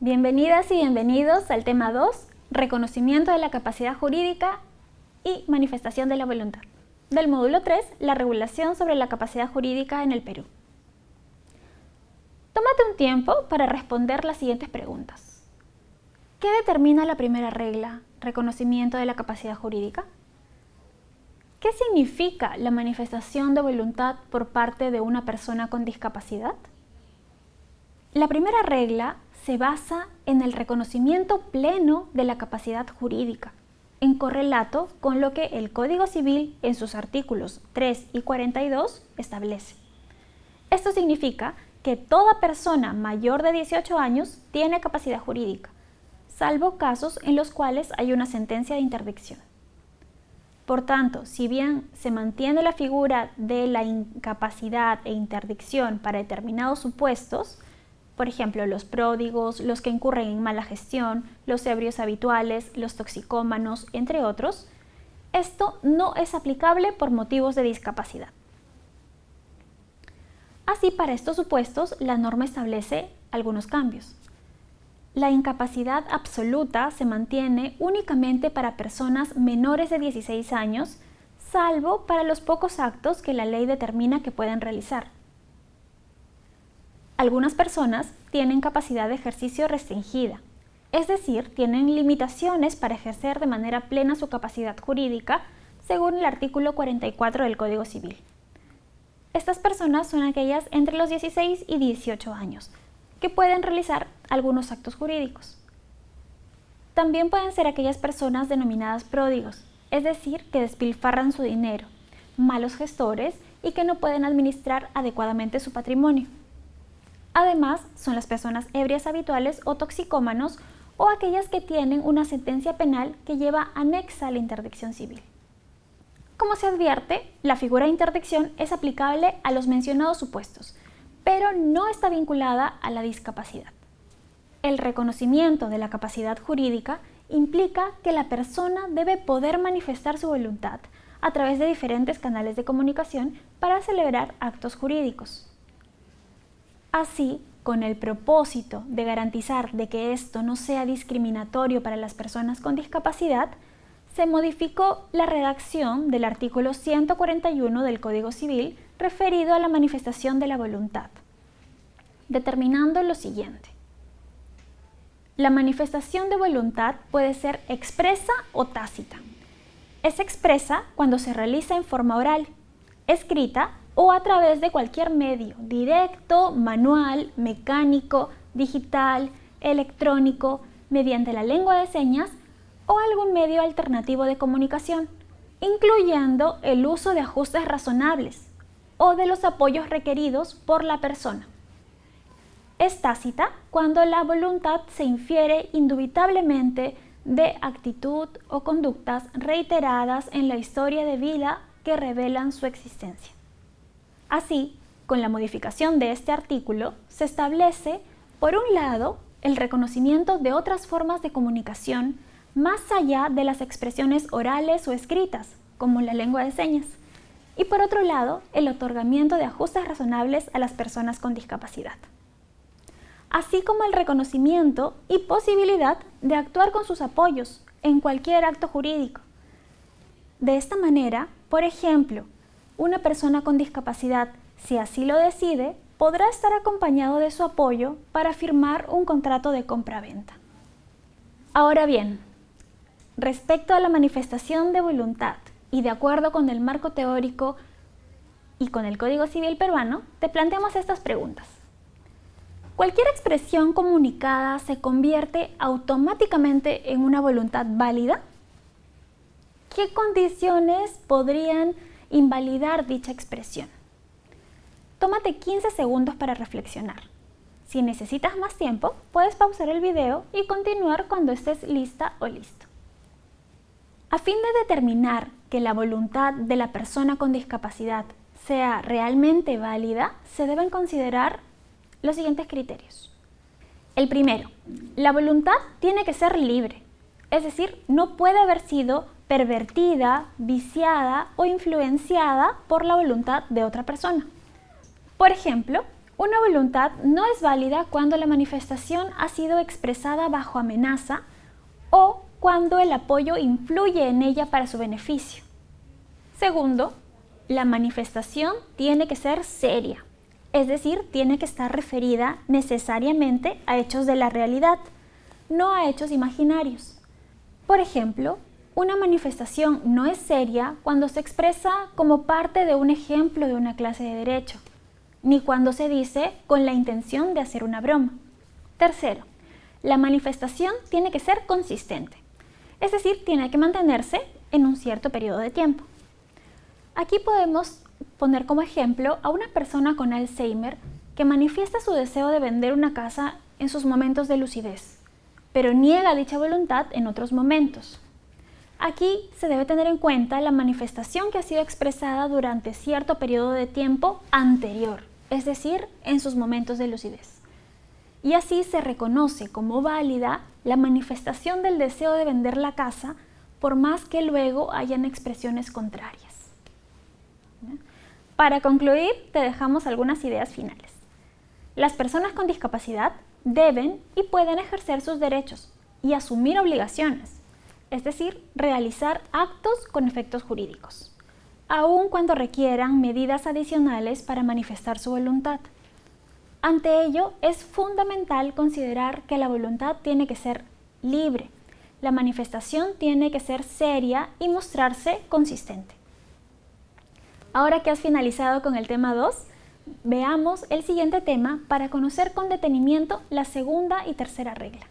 Bienvenidas y bienvenidos al tema 2, reconocimiento de la capacidad jurídica y manifestación de la voluntad. Del módulo 3, la regulación sobre la capacidad jurídica en el Perú. Tómate un tiempo para responder las siguientes preguntas. ¿Qué determina la primera regla, reconocimiento de la capacidad jurídica? ¿Qué significa la manifestación de voluntad por parte de una persona con discapacidad? La primera regla se basa en el reconocimiento pleno de la capacidad jurídica, en correlato con lo que el Código Civil en sus artículos 3 y 42 establece. Esto significa que toda persona mayor de 18 años tiene capacidad jurídica, salvo casos en los cuales hay una sentencia de interdicción. Por tanto, si bien se mantiene la figura de la incapacidad e interdicción para determinados supuestos, por ejemplo, los pródigos, los que incurren en mala gestión, los ebrios habituales, los toxicómanos, entre otros, esto no es aplicable por motivos de discapacidad. Así, para estos supuestos, la norma establece algunos cambios. La incapacidad absoluta se mantiene únicamente para personas menores de 16 años, salvo para los pocos actos que la ley determina que pueden realizar. Algunas personas tienen capacidad de ejercicio restringida, es decir, tienen limitaciones para ejercer de manera plena su capacidad jurídica, según el artículo 44 del Código Civil. Estas personas son aquellas entre los 16 y 18 años, que pueden realizar algunos actos jurídicos. También pueden ser aquellas personas denominadas pródigos, es decir, que despilfarran su dinero, malos gestores y que no pueden administrar adecuadamente su patrimonio. Además, son las personas ebrias habituales o toxicómanos o aquellas que tienen una sentencia penal que lleva anexa la interdicción civil. Como se advierte, la figura de interdicción es aplicable a los mencionados supuestos, pero no está vinculada a la discapacidad. El reconocimiento de la capacidad jurídica implica que la persona debe poder manifestar su voluntad a través de diferentes canales de comunicación para celebrar actos jurídicos. Así, con el propósito de garantizar de que esto no sea discriminatorio para las personas con discapacidad, se modificó la redacción del artículo 141 del Código Civil referido a la manifestación de la voluntad, determinando lo siguiente. La manifestación de voluntad puede ser expresa o tácita. Es expresa cuando se realiza en forma oral, escrita o a través de cualquier medio, directo, manual, mecánico, digital, electrónico, mediante la lengua de señas o algún medio alternativo de comunicación, incluyendo el uso de ajustes razonables o de los apoyos requeridos por la persona. Es tácita cuando la voluntad se infiere indubitablemente de actitud o conductas reiteradas en la historia de vida que revelan su existencia. Así, con la modificación de este artículo, se establece, por un lado, el reconocimiento de otras formas de comunicación más allá de las expresiones orales o escritas, como la lengua de señas, y por otro lado, el otorgamiento de ajustes razonables a las personas con discapacidad, así como el reconocimiento y posibilidad de actuar con sus apoyos en cualquier acto jurídico. De esta manera, por ejemplo, una persona con discapacidad, si así lo decide, podrá estar acompañado de su apoyo para firmar un contrato de compra-venta. Ahora bien, respecto a la manifestación de voluntad y de acuerdo con el marco teórico y con el Código Civil peruano, te planteamos estas preguntas. ¿Cualquier expresión comunicada se convierte automáticamente en una voluntad válida? ¿Qué condiciones podrían invalidar dicha expresión? Tómate 15 segundos para reflexionar. Si necesitas más tiempo, puedes pausar el video y continuar cuando estés lista o listo. A fin de determinar que la voluntad de la persona con discapacidad sea realmente válida, se deben considerar los siguientes criterios. El primero, la voluntad tiene que ser libre, es decir, no puede haber sido pervertida, viciada o influenciada por la voluntad de otra persona. Por ejemplo, Una voluntad no es válida cuando la manifestación ha sido expresada bajo amenaza o cuando el apoyo influye en ella para su beneficio. Segundo, la manifestación tiene que ser seria, es decir, tiene que estar referida necesariamente a hechos de la realidad, no a hechos imaginarios. Por ejemplo, una manifestación no es seria cuando se expresa como parte de un ejemplo de una clase de derecho, ni cuando se dice con la intención de hacer una broma. Tercero, la manifestación tiene que ser consistente, es decir, tiene que mantenerse en un cierto periodo de tiempo. Aquí podemos poner como ejemplo a una persona con Alzheimer que manifiesta su deseo de vender una casa en sus momentos de lucidez, pero niega dicha voluntad en otros momentos. Aquí se debe tener en cuenta la manifestación que ha sido expresada durante cierto periodo de tiempo anterior, es decir, en sus momentos de lucidez. Y así se reconoce como válida la manifestación del deseo de vender la casa, por más que luego hayan expresiones contrarias. Para concluir, te dejamos algunas ideas finales. Las personas con discapacidad deben y pueden ejercer sus derechos y asumir obligaciones, es decir, realizar actos con efectos jurídicos, aun cuando requieran medidas adicionales para manifestar su voluntad. Ante ello, es fundamental considerar que la voluntad tiene que ser libre, la manifestación tiene que ser seria y mostrarse consistente. Ahora que has finalizado con el tema 2, veamos el siguiente tema para conocer con detenimiento la segunda y tercera regla.